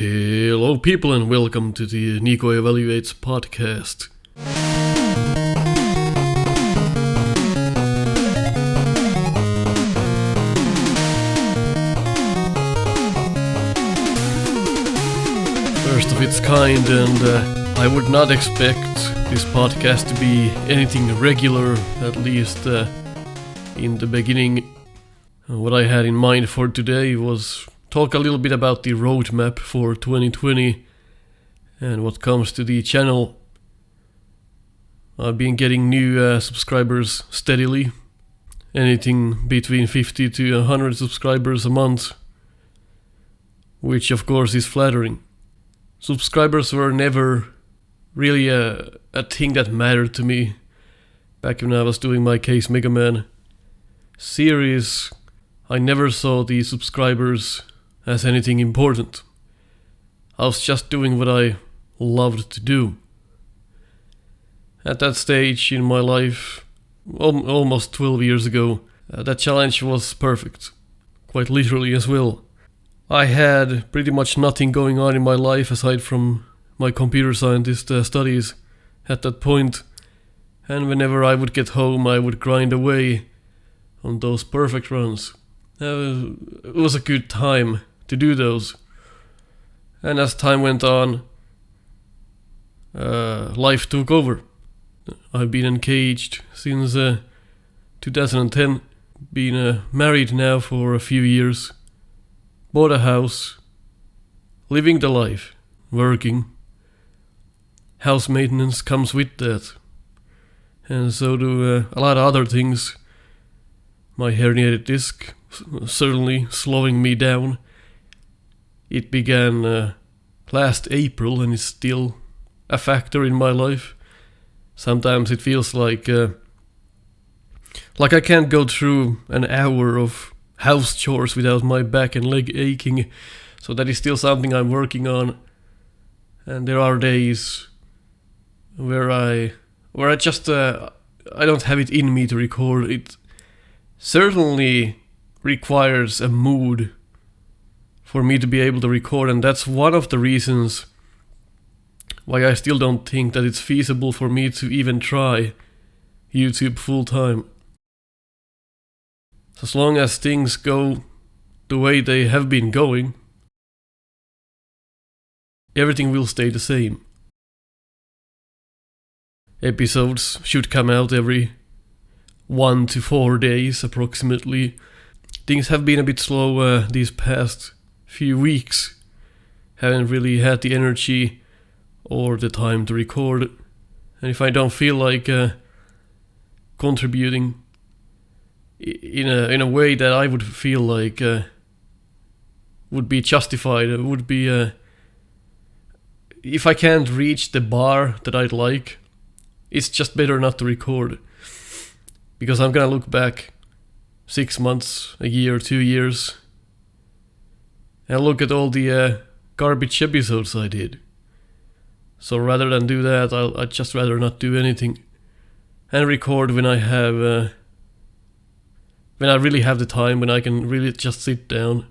Hello people and welcome to the Nico Evaluates podcast. First of its kind, and I would not expect this podcast to be anything regular, at least in the beginning. What I had in mind for today was talk a little bit about the roadmap for 2020 and what comes to the channel. I've been getting new subscribers steadily, anything between 50 to 100 subscribers a month, which of course is flattering. Subscribers were never really a thing that mattered to me back when I was doing my Case Mega Man series. I never saw the subscribers as anything important. I was just doing what I loved to do. At that stage in my life, almost 12 years ago, that challenge was perfect. Quite literally as well. I had pretty much nothing going on in my life aside from my computer scientist studies at that point, and whenever I would get home I would grind away on those perfect runs. It was a good time to do those. And as time went on, life took over. I've been engaged since 2010, been married now for a few years, bought a house, living the life, working. House maintenance comes with that. And so do a lot of other things. My herniated disc certainly slowing me down. It began last April and is still a factor in my life. Sometimes it feels like I can't go through an hour of house chores without my back and leg aching. So that is still something I'm working on. And there are days where I just I don't have it in me to record. It certainly requires a mood for me to be able to record, and that's one of the reasons why I still don't think that it's feasible for me to even try YouTube full time. As long as things go the way they have been going, everything will stay the same. Episodes should come out every 1 to 4 days approximately. Things have been a bit slow these past few weeks. Haven't really had the energy or the time to record. And if I don't feel like contributing in a way that I would feel like would be justified, would be if I can't reach the bar that I'd like, it's just better not to record. Because I'm gonna look back 6 months, a year, 2 years, and look at all the garbage episodes I did. So rather than do that, I'd just rather not do anything and record when I have, when I really have the time, when I can really just sit down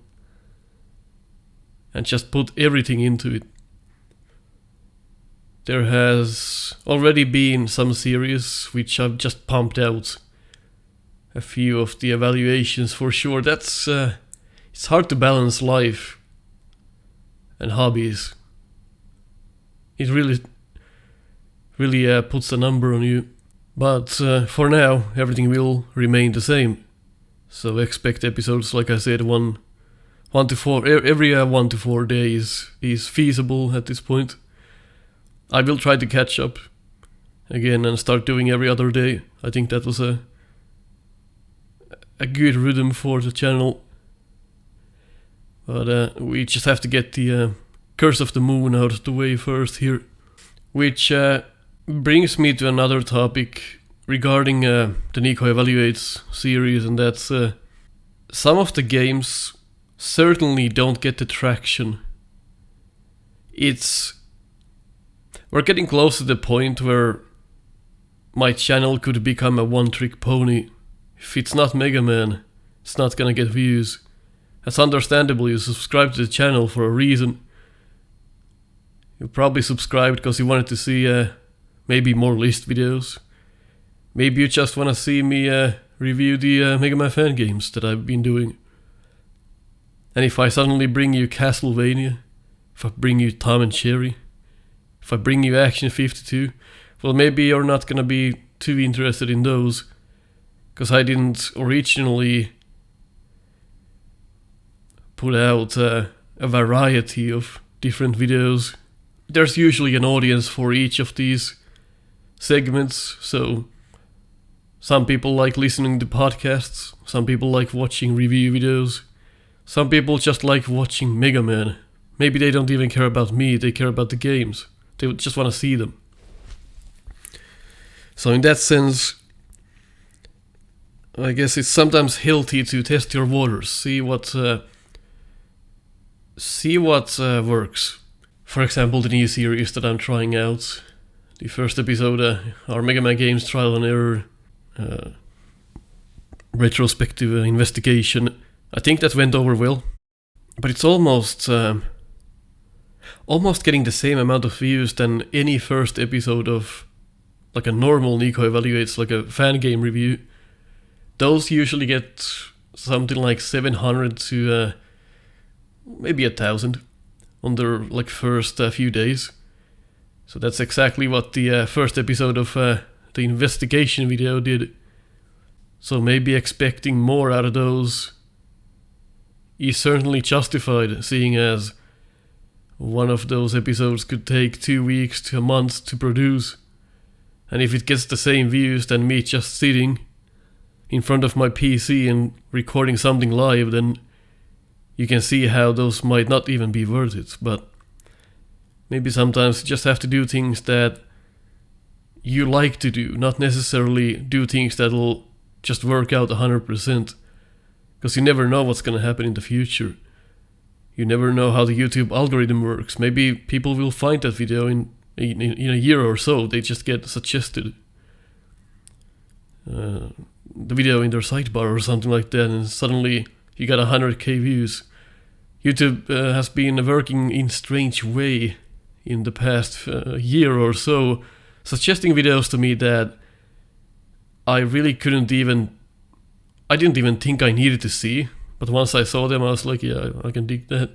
and just put everything into it. There has already been some series which I've just pumped out. A few of the evaluations for sure. That's it's hard to balance life and hobbies. It really puts a number on you. But for now, everything will remain the same. So expect episodes, like I said, 1 to 4 every 1 to 4 days is feasible at this point. I will try to catch up again and start doing every other day. I think that was a good rhythm for the channel. But we just have to get the Curse of the Moon out of the way first here. Which brings me to another topic regarding the Nico Evaluates series, and that's some of the games certainly don't get the traction. We're getting close to the point where my channel could become a one-trick pony. If it's not Mega Man, it's not gonna get views. That's understandable, you subscribe to the channel for a reason. You probably subscribed because you wanted to see maybe more list videos. Maybe you just want to see me review the Mega Man fan games that I've been doing. And if I suddenly bring you Castlevania, if I bring you Tom and Jerry, if I bring you Action 52, well, maybe you're not gonna be too interested in those, because I didn't originally put out a variety of different videos. There's usually an audience for each of these segments, so some people like listening to podcasts, some people like watching review videos, some people just like watching Mega Man. Maybe they don't even care about me, they care about the games. They just want to see them. So in that sense, I guess it's sometimes healthy to test your waters, see what works. For example, the new series that I'm trying out, the first episode, our Mega Man Games Trial and Error retrospective investigation. I think that went over well, but it's almost getting the same amount of views than any first episode of like a normal Nico Evaluates, like a fan game review. Those usually get something like 700 to maybe 1,000 on their like first few days. So that's exactly what the first episode of the investigation video did. So maybe expecting more out of those is certainly justified, seeing as one of those episodes could take 2 weeks to a month to produce. And if it gets the same views than me just sitting in front of my PC and recording something live, then you can see how those might not even be worth it. But maybe sometimes you just have to do things that you like to do, not necessarily do things that'll just work out 100%. Because you never know what's going to happen in the future. You never know how the YouTube algorithm works. Maybe people will find that video in a year or so. They just get suggested the video in their sidebar or something like that, and suddenly you got 100k views. YouTube has been working in strange way in the past year or so, suggesting videos to me that I really didn't even think I needed to see, but once I saw them I was like, yeah, I can dig that.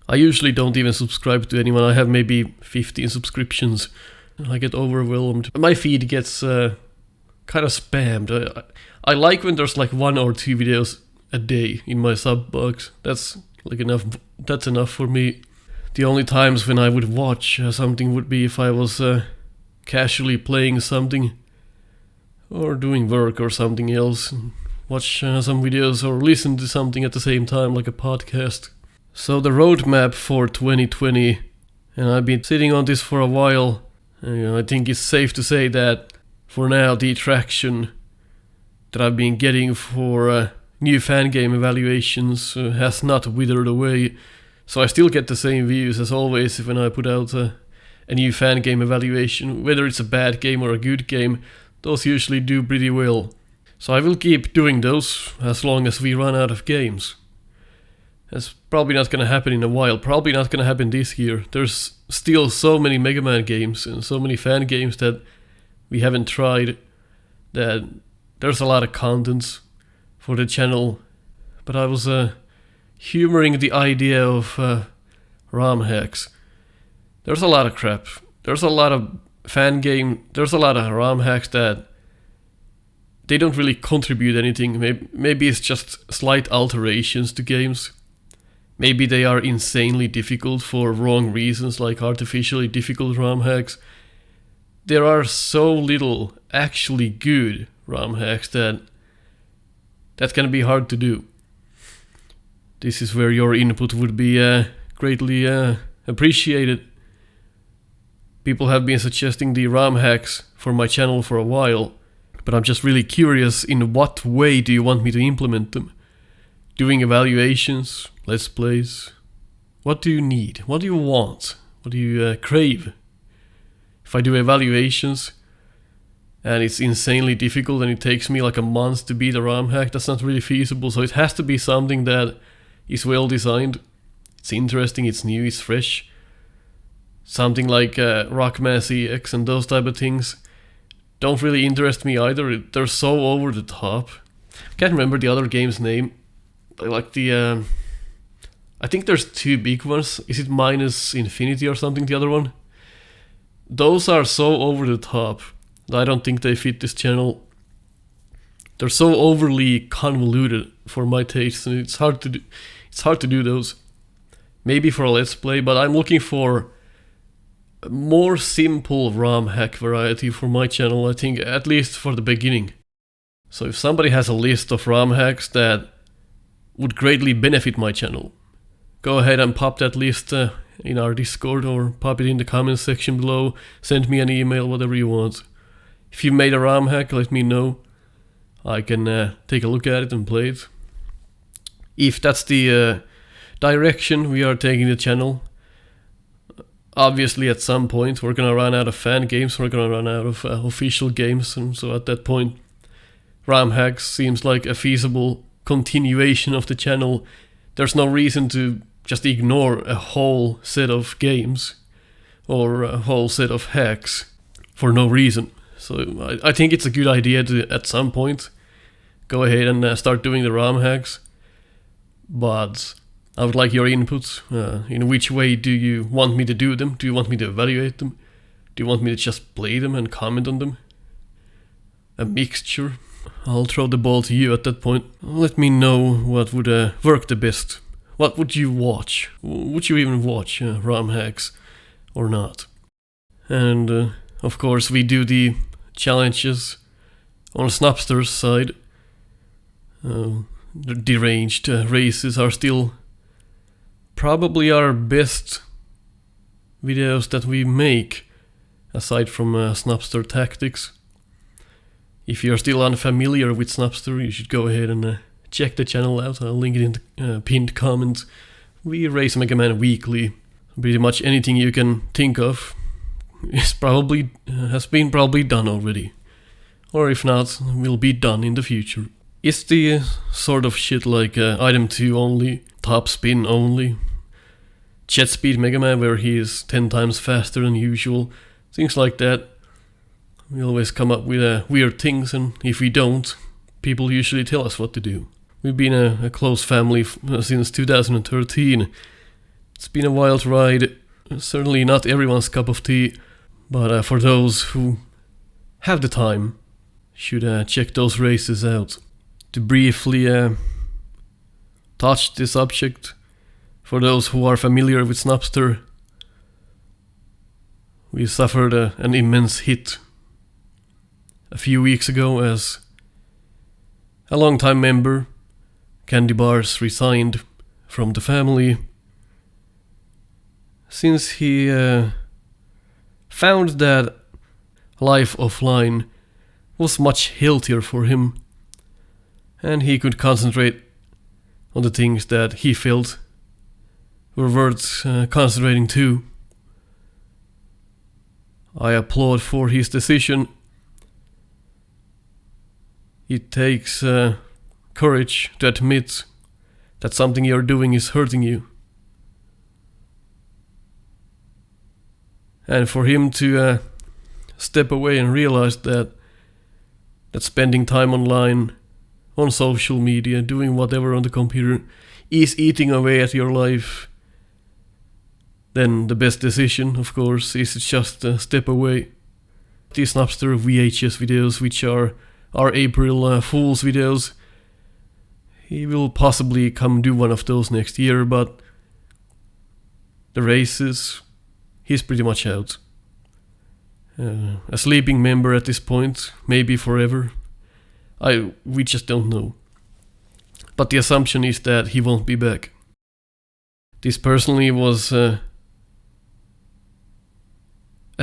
I usually don't even subscribe to anyone. I have maybe 15 subscriptions. I get overwhelmed. My feed gets kind of spammed. I like when there's like 1 or 2 videos a day in my sub box. That's like enough. That's enough for me. The only times when I would watch something would be if I was casually playing something or doing work or something else. Watch some videos or listen to something at the same time, like a podcast. So the roadmap for 2020, and I've been sitting on this for a while, and I think it's safe to say that for now the traction that I've been getting for new fan game evaluations has not withered away. So I still get the same views as always when I put out a new fan game evaluation. Whether it's a bad game or a good game, those usually do pretty well. So I will keep doing those as long as we run out of games. That's probably not going to happen in a while, probably not going to happen this year. There's still so many Mega Man games and so many fan games that we haven't tried, that there's a lot of content for the channel. But I was humoring the idea of ROM hacks. There's a lot of crap. There's a lot of there's a lot of ROM hacks that they don't really contribute anything. Maybe it's just slight alterations to games. Maybe they are insanely difficult for wrong reasons, like artificially difficult ROM hacks. There are so little actually good ROM hacks that can be hard to do. This is where your input would be greatly appreciated. People have been suggesting the ROM hacks for my channel for a while, but I'm just really curious, in what way do you want me to implement them? Doing evaluations, let's plays? What do you need? What do you want? What do you crave? If I do evaluations and it's insanely difficult and it takes me like a month to beat a ROM hack, that's not really feasible. So it has to be something that is well designed, it's interesting, it's new, it's fresh. something like Rockmass EX and those type of things don't really interest me either. They're so over the top. I can't remember the other game's name. Like the... I think there's two big ones. Is it Minus Infinity or something, the other one? Those are so over the top that I don't think they fit this channel. They're so overly convoluted for my taste, and it's hard to do those. Maybe for a Let's Play, but I'm looking for a more simple ROM hack variety for my channel, I think, at least for the beginning. So if somebody has a list of ROM hacks that would greatly benefit my channel, go ahead and pop that list in our Discord or pop it in the comments section below. Send me an email, whatever you want. If you made a ROM hack, let me know. I can take a look at it and play it. If that's the direction we are taking the channel, obviously at some point we're gonna run out of fan games, we're gonna run out of official games, and so at that point ROM hacks seems like a feasible continuation of the channel. There's no reason to just ignore a whole set of games or a whole set of hacks for no reason. So I think it's a good idea to, at some point, go ahead and start doing the ROM hacks. But I would like your input. In which way do you want me to do them? Do you want me to evaluate them? Do you want me to just play them and comment on them? A mixture? I'll throw the ball to you at that point. Let me know what would work the best. What would you watch? Would you even watch ROM hacks or not? And of course we do the challenges on Snupster's side. The deranged races are still probably our best videos that we make, aside from Snupster Tactics. If you're still unfamiliar with Snupster, you should go ahead and check the channel out. I'll link it in the pinned comment. We race Mega Man weekly. Pretty much anything you can think of has been probably done already. Or if not, will be done in the future. It's the sort of shit like item 2 only, top spin only, jet speed Mega Man where he is 10 times faster than usual, things like that. We always come up with weird things, and if we don't, people usually tell us what to do. We've been a close family since 2013. It's been a wild ride, certainly not everyone's cup of tea, but for those who have the time, should check those races out. To briefly touch the subject, for those who are familiar with Snupster, we suffered an immense hit a few weeks ago as a long-time member, Candybars, resigned from the family since he found that life offline was much healthier for him and he could concentrate on the things that he felt were worth concentrating to. I applaud for his decision. It takes courage to admit that something you're doing is hurting you. And for him to step away and realize that spending time online, on social media, doing whatever on the computer is eating away at your life, then the best decision, of course, is to just step away. These Snupster VHS videos, which are our April Fool's videos, he will possibly come do one of those next year, but the races, he's pretty much out. A sleeping member at this point, maybe forever. We just don't know. But the assumption is that he won't be back. This personally was a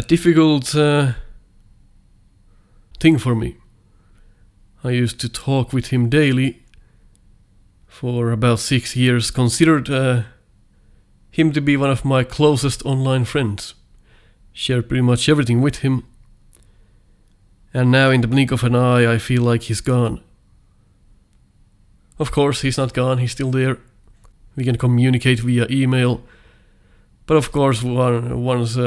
difficult thing for me. I used to talk with him daily for about 6 years, considered him to be one of my closest online friends. Shared pretty much everything with him. And now in the blink of an eye I feel like he's gone. Of course he's not gone, he's still there. We can communicate via email. But of course, once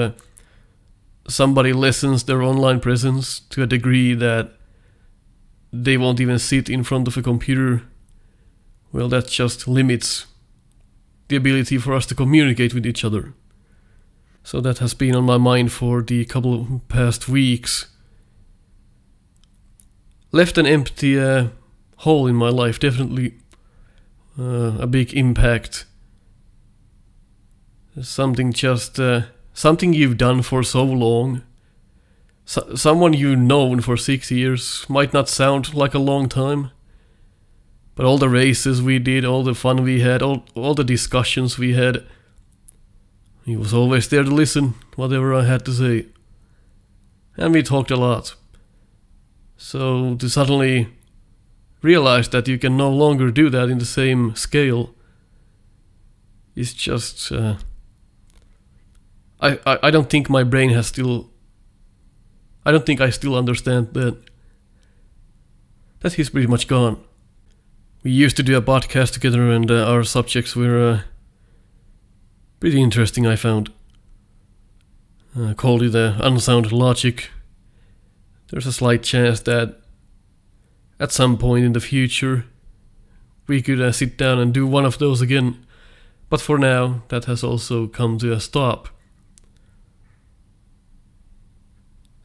somebody lessens their online presence to a degree that they won't even sit in front of a computer, well, that just limits the ability for us to communicate with each other. So that has been on my mind for the couple of past weeks. Left an empty hole in my life, definitely a big impact. Something you've done for so long. Someone you've known for 6 years might not sound like a long time, but all the races we did, all the fun we had, all the discussions we had, he was always there to listen, whatever I had to say. And we talked a lot. So to suddenly realize that you can no longer do that in the same scale is just... I don't think my brain has still... I don't think I still understand that he's pretty much gone. We used to do a podcast together, and our subjects were pretty interesting, I found. Called it unsound logic. There's a slight chance that at some point in the future we could sit down and do one of those again. But for now, that has also come to a stop.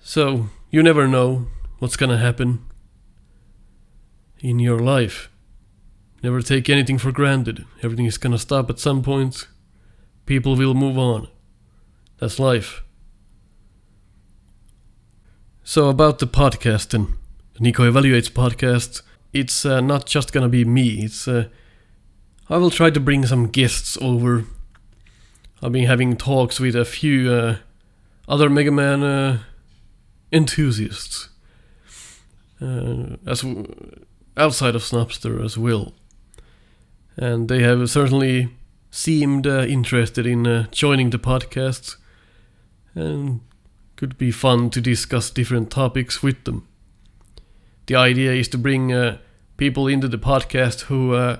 So, you never know what's gonna happen in your life. Never take anything for granted. Everything is gonna stop at some point. People will move on. That's life. So about the podcast and the Nico Evaluates podcast, it's not just gonna be me. I will try to bring some guests over. I've been having talks with a few other Mega Man enthusiasts, as outside of Snupster as well, and they have certainly seemed interested in joining the podcast, and could be fun to discuss different topics with them. The idea is to bring people into the podcast who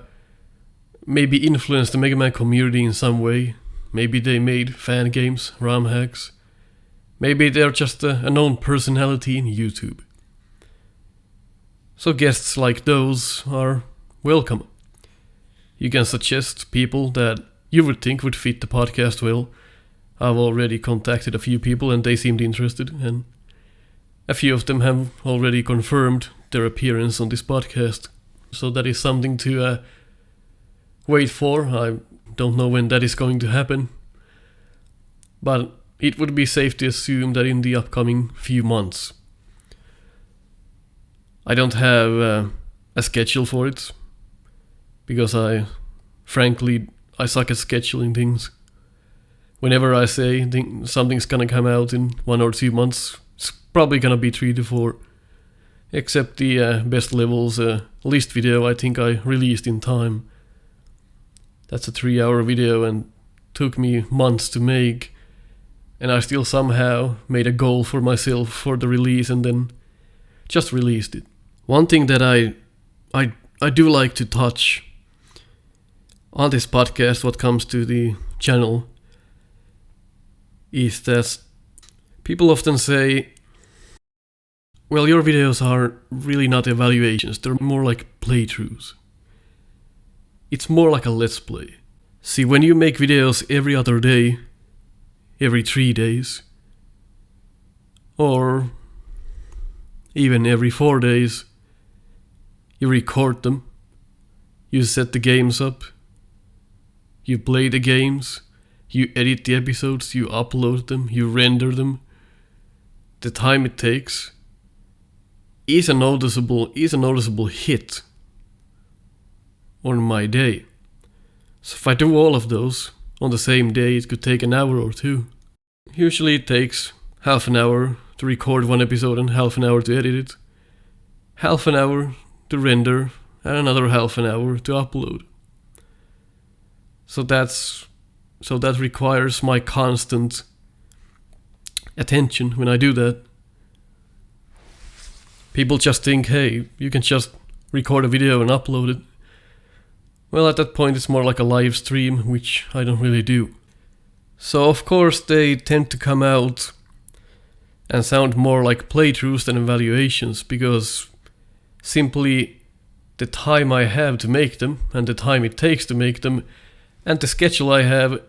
maybe influence the Mega Man community in some way. Maybe they made fan games, ROM hacks. Maybe they're just a known personality in YouTube. So guests like those are welcome. You can suggest people that you would think would fit the podcast well. I've already contacted a few people and they seemed interested, and a few of them have already confirmed their appearance on this podcast. So that is something to wait for. I don't know when that is going to happen, but it would be safe to assume that in the upcoming few months. I don't have a schedule for it, because I suck at scheduling things. Whenever I say something's gonna come out in 1 or 2 months, it's probably gonna be 3 to 4. Except the best levels list video I think I released in time. That's a 3-hour video and took me months to make. And I still somehow made a goal for myself for the release and then just released it. One thing that I do like to touch on this podcast, what comes to the channel, is that people often say, well, your videos are really not evaluations, they're more like playthroughs. It's more like a let's play. See, when you make videos every other day, every 3 days, or even every 4 days, you record them, you set the games up, you play the games, you edit the episodes, you upload them, you render them. The time it takes is a noticeable hit on my day. So if I do all of those on the same day, it could take an hour or 2. Usually it takes half an hour to record one episode and half an hour to edit it, half an hour to render, and another half an hour to upload. So that requires my constant attention when I do that. People just think, hey, you can just record a video and upload it. Well, at that point it's more like a live stream, which I don't really do. So of course they tend to come out and sound more like playthroughs than evaluations, because simply the time I have to make them and the time it takes to make them and the schedule I have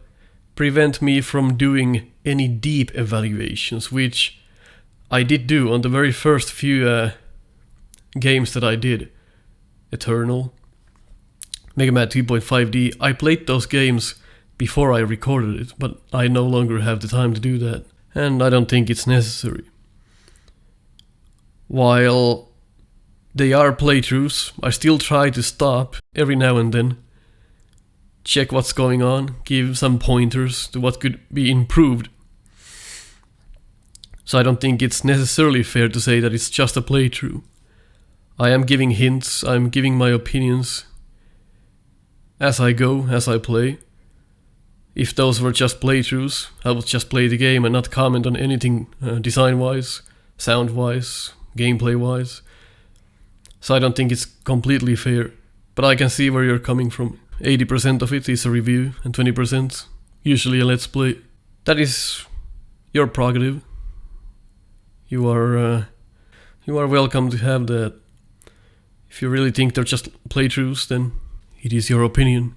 prevent me from doing any deep evaluations, which I did do on the very first few games that I did. Eternal, Mega Man 2.5D, I played those games before I recorded it, but I no longer have the time to do that, and I don't think it's necessary. While they are playthroughs, I still try to stop every now and then, check what's going on, give some pointers to what could be improved. So I don't think it's necessarily fair to say that it's just a playthrough. I am giving hints, I'm giving my opinions as I go, as I play. If those were just playthroughs, I would just play the game and not comment on anything design-wise, sound-wise, gameplay-wise. So I don't think it's completely fair, but I can see where you're coming from. 80% of it is a review and 20% usually a let's play. That is your prerogative. You are welcome to have that. If you really think they're just playthroughs, then it is your opinion.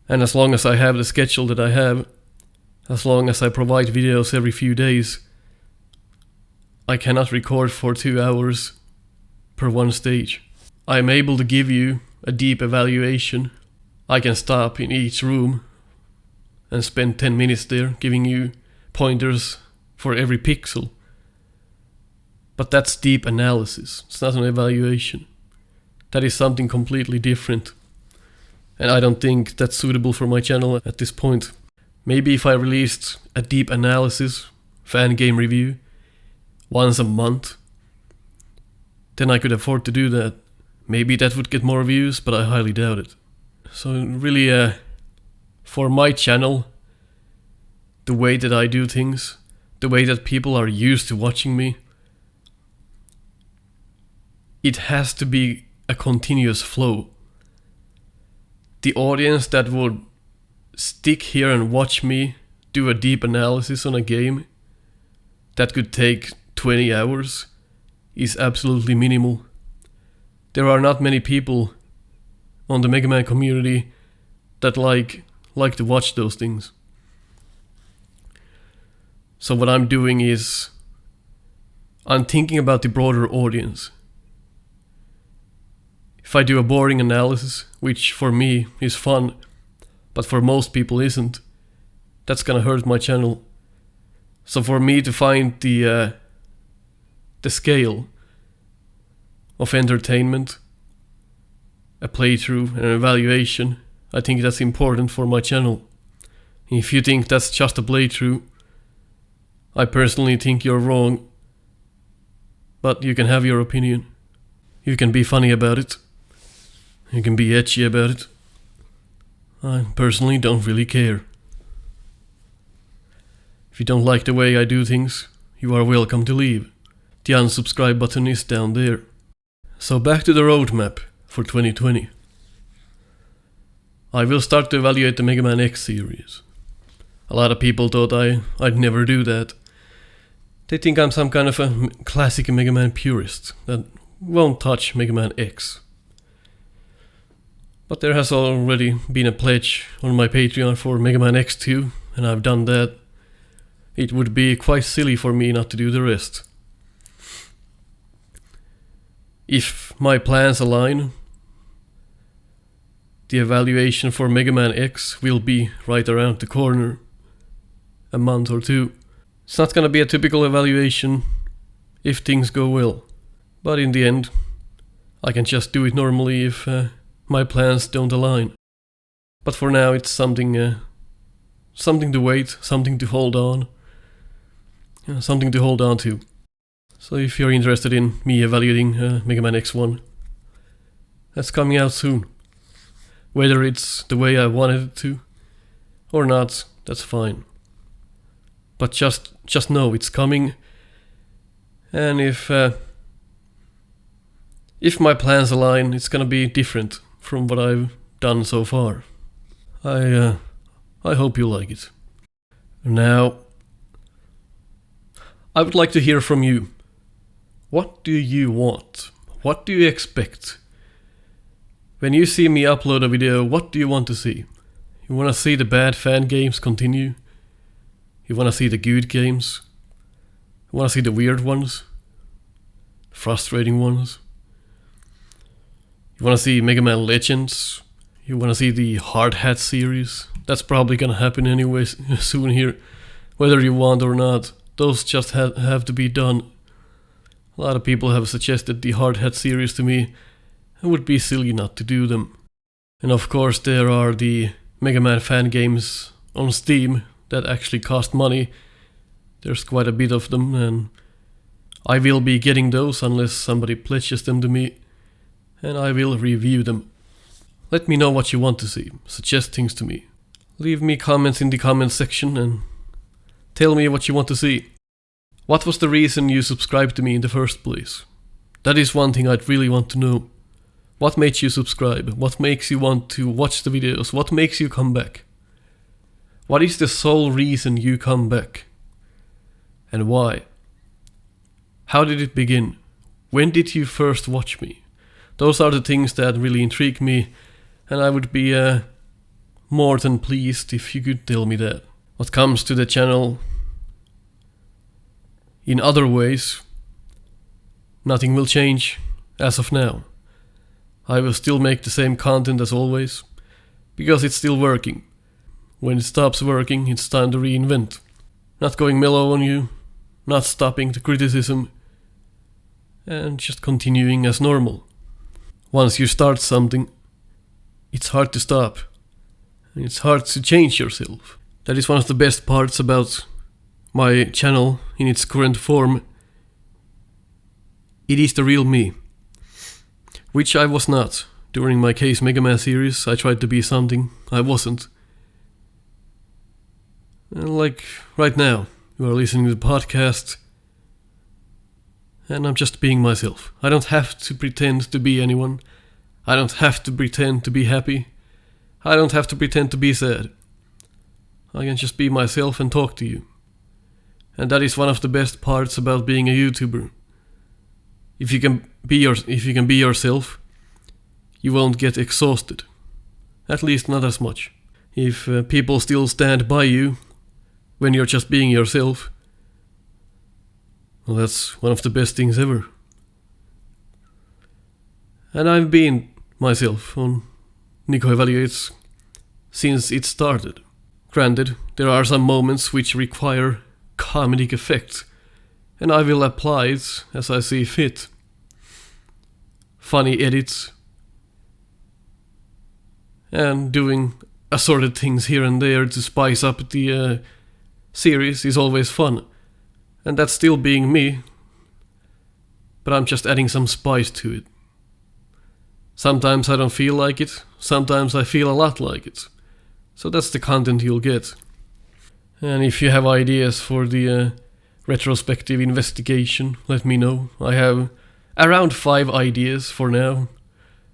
And as long as I have the schedule that I have, as long as I provide videos every few days, I cannot record for 2 hours per one stage. I am able to give you a deep evaluation. I can stop in each room and spend 10 minutes there giving you pointers for every pixel. But that's deep analysis. It's not an evaluation. That is something completely different. And I don't think that's suitable for my channel at this point. Maybe if I released a deep analysis, fan game review, once a month, then I could afford to do that. Maybe that would get more views, but I highly doubt it. So really, for my channel, the way that I do things, the way that people are used to watching me, it has to be a continuous flow. The audience that would stick here and watch me do a deep analysis on a game that could take 20 hours is absolutely minimal. There are not many people on the Mega Man community that like to watch those things. So what I'm doing is I'm thinking about the broader audience. If I do a boring analysis, which for me is fun, but for most people isn't, that's gonna hurt my channel. So for me to find the scale of entertainment, a playthrough, and an evaluation, I think that's important for my channel. If you think that's just a playthrough, I personally think you're wrong, but you can have your opinion. You can be funny about it. You can be edgy about it. I personally don't really care. If you don't like the way I do things, you are welcome to leave. The unsubscribe button is down there. So back to the roadmap for 2020. I will start to evaluate the Mega Man X series. A lot of people thought I'd never do that. They think I'm some kind of a classic Mega Man purist that won't touch Mega Man X. But there has already been a pledge on my Patreon for Mega Man X2, and I've done that. It would be quite silly for me not to do the rest. If my plans align, the evaluation for Mega Man X will be right around the corner. A month or two. It's not gonna be a typical evaluation if things go well. But in the end, I can just do it normally if my plans don't align. But for now it's something to wait, something to hold on. Something to hold on to. So if you're interested in me evaluating Mega Man X1, that's coming out soon. Whether it's the way I wanted it to or not, that's fine. But just know it's coming. And if my plans align, it's gonna be different from what I've done so far. I hope you like it. Now, I would like to hear from you. What do you want? What do you expect? When you see me upload a video, what do you want to see? You want to see the bad fan games continue? You want to see the good games? You want to see the weird ones? Frustrating ones? You want to see Mega Man Legends? You want to see the Hard Hat series? That's probably gonna happen anyways soon here. Whether you want or not, those just have to be done. A lot of people have suggested the Hard Hat series to me. It would be silly not to do them. And of course there are the Mega Man fan games on Steam that actually cost money. There's quite a bit of them, and I will be getting those unless somebody pledges them to me, and I will review them. Let me know what you want to see. Suggest things to me. Leave me comments in the comments section and tell me what you want to see. What was the reason you subscribed to me in the first place? That is one thing I'd really want to know. What made you subscribe? What makes you want to watch the videos? What makes you come back? What is the sole reason you come back? And why? How did it begin? When did you first watch me? Those are the things that really intrigue me, and I would be more than pleased if you could tell me that. What comes to the channel in other ways, nothing will change as of now. I will still make the same content as always, because it's still working. When it stops working, it's time to reinvent. Not going mellow on you, not stopping the criticism, and just continuing as normal. Once you start something, it's hard to stop. And it's hard to change yourself. That is one of the best parts about my channel in its current form. It is the real me. Which I was not. During my Case Mega Man series, I tried to be something I wasn't. And like right now, you are listening to the podcast, and I'm just being myself. I don't have to pretend to be anyone. I don't have to pretend to be happy. I don't have to pretend to be sad. I can just be myself and talk to you. And that is one of the best parts about being a YouTuber. If you can be yourself, you won't get exhausted. At least not as much. If people still stand by you when you're just being yourself, well, that's one of the best things ever. And I've been myself on Nico Evaluates since it started. Granted, there are some moments which require comedic effect, and I will apply it as I see fit. Funny edits, and doing assorted things here and there to spice up the series is always fun. And that's still being me, but I'm just adding some spice to it. Sometimes I don't feel like it, sometimes I feel a lot like it. So that's the content you'll get. And if you have ideas for the retrospective investigation, let me know. I have around 5 ideas for now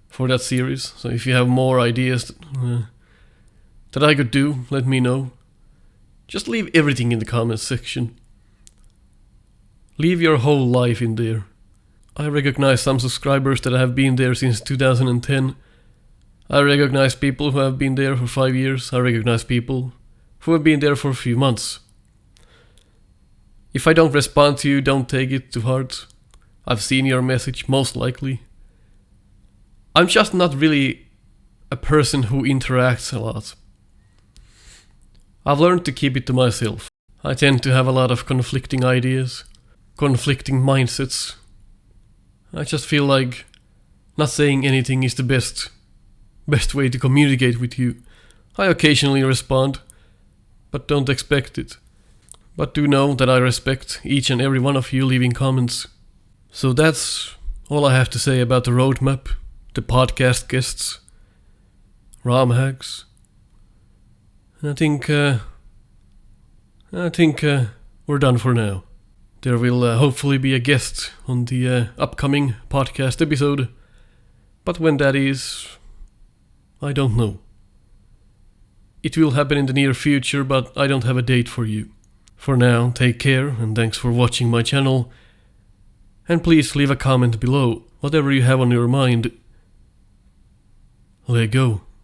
for that series. So if you have more ideas that I could do, let me know. Just leave everything in the comments section. Leave your whole life in there. I recognize some subscribers that have been there since 2010. I recognize people who have been there for 5 years. I recognize people who have been there for a few months. If I don't respond to you, don't take it to heart. I've seen your message, most likely. I'm just not really a person who interacts a lot. I've learned to keep it to myself. I tend to have a lot of conflicting ideas, conflicting mindsets. I just feel like not saying anything is the best way to communicate with you. I occasionally respond, but don't expect it. But do know that I respect each and every one of you leaving comments. So that's all I have to say about the roadmap, the podcast guests, ROM hacks. I think we're done for now. There will hopefully be a guest on the upcoming podcast episode, but when that is, I don't know. it will happen in the near future, but I don't have a date for you. For now, take care, and thanks for watching my channel. And please leave a comment below, whatever you have on your mind. Let go.